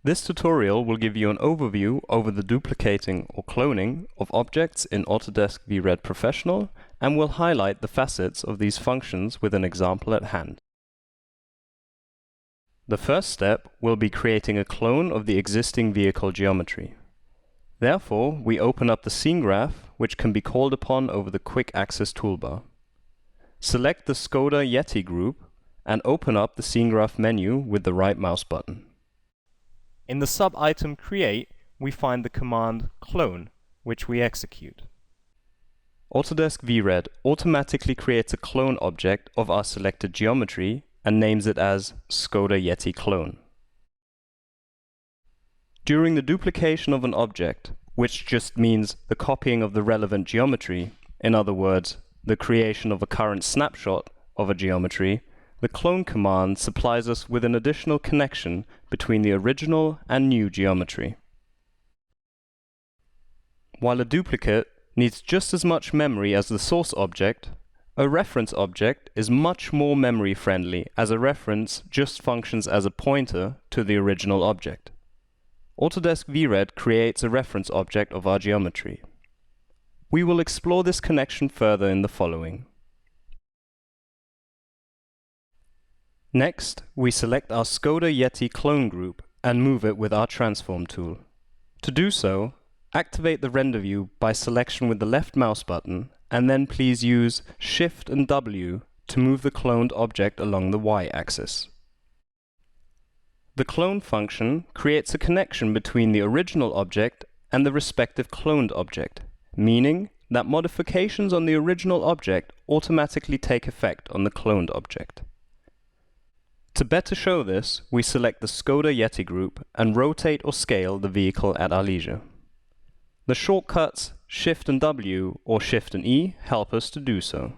This tutorial will give you an overview over the duplicating or cloning of objects in Autodesk VRED Professional and will highlight the facets of these functions with an example at hand. The first step will be creating a clone of the existing vehicle geometry. Therefore, we open up the scene graph, which can be called upon over the Quick Access toolbar. Select the Skoda Yeti group and open up the scene graph menu with the right mouse button. In the sub-item Create, we find the command Clone, which we execute. Autodesk VRED automatically creates a clone object of our selected geometry and names it as Skoda Yeti Clone. During the duplication of an object, which just means the copying of the relevant geometry, in other words, the creation of a current snapshot of a geometry, the clone command supplies us with an additional connection between the original and new geometry. While a duplicate needs just as much memory as the source object, a reference object is much more memory friendly, as a reference just functions as a pointer to the original object. Autodesk VRED creates a reference object of our geometry. We will explore this connection further in the following. Next, we select our Skoda Yeti clone group and move it with our transform tool. To do so, activate the render view by selection with the left mouse button, and then please use Shift and W to move the cloned object along the y-axis. The clone function creates a connection between the original object and the respective cloned object, meaning that modifications on the original object automatically take effect on the cloned object. To better show this, we select the Skoda Yeti group and rotate or scale the vehicle at our leisure. The shortcuts Shift and W or Shift and E help us to do so.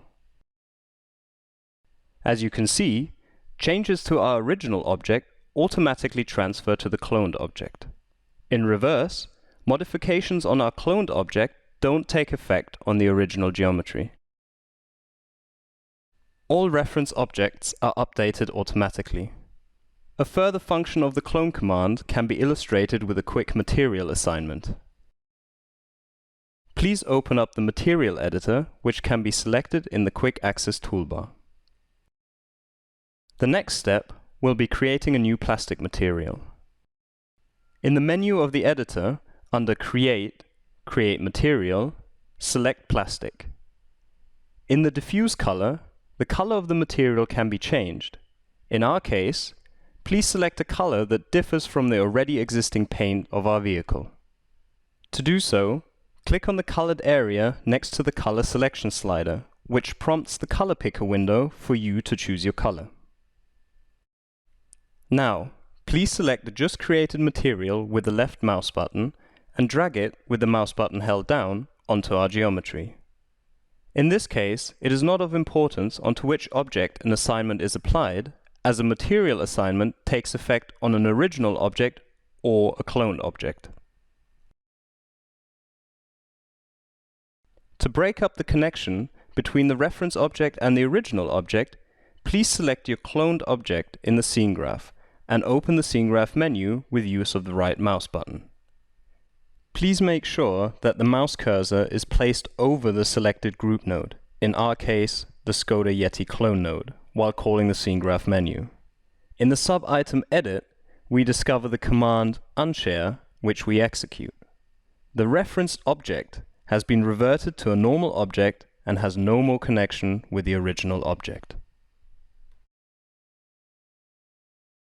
As you can see, changes to our original object automatically transfer to the cloned object. In reverse, modifications on our cloned object don't take effect on the original geometry. All reference objects are updated automatically. A further function of the clone command can be illustrated with a quick material assignment. Please open up the material editor, which can be selected in the Quick Access toolbar. The next step will be creating a new plastic material. In the menu of the editor, under Create, Create Material, select Plastic. In the diffuse color, the color of the material can be changed. In our case, please select a color that differs from the already existing paint of our vehicle. To do so, click on the colored area next to the color selection slider, which prompts the color picker window for you to choose your color. Now, please select the just created material with the left mouse button and drag it with the mouse button held down onto our geometry. In this case, it is not of importance onto which object an assignment is applied, as a material assignment takes effect on an original object or a cloned object. To break up the connection between the reference object and the original object, please select your cloned object in the scene graph and open the scene graph menu with use of the right mouse button. Please make sure that the mouse cursor is placed over the selected group node, in our case, the Skoda Yeti clone node, while calling the scene graph menu. In the sub-item Edit, we discover the command Unshare, which we execute. The referenced object has been reverted to a normal object and has no more connection with the original object.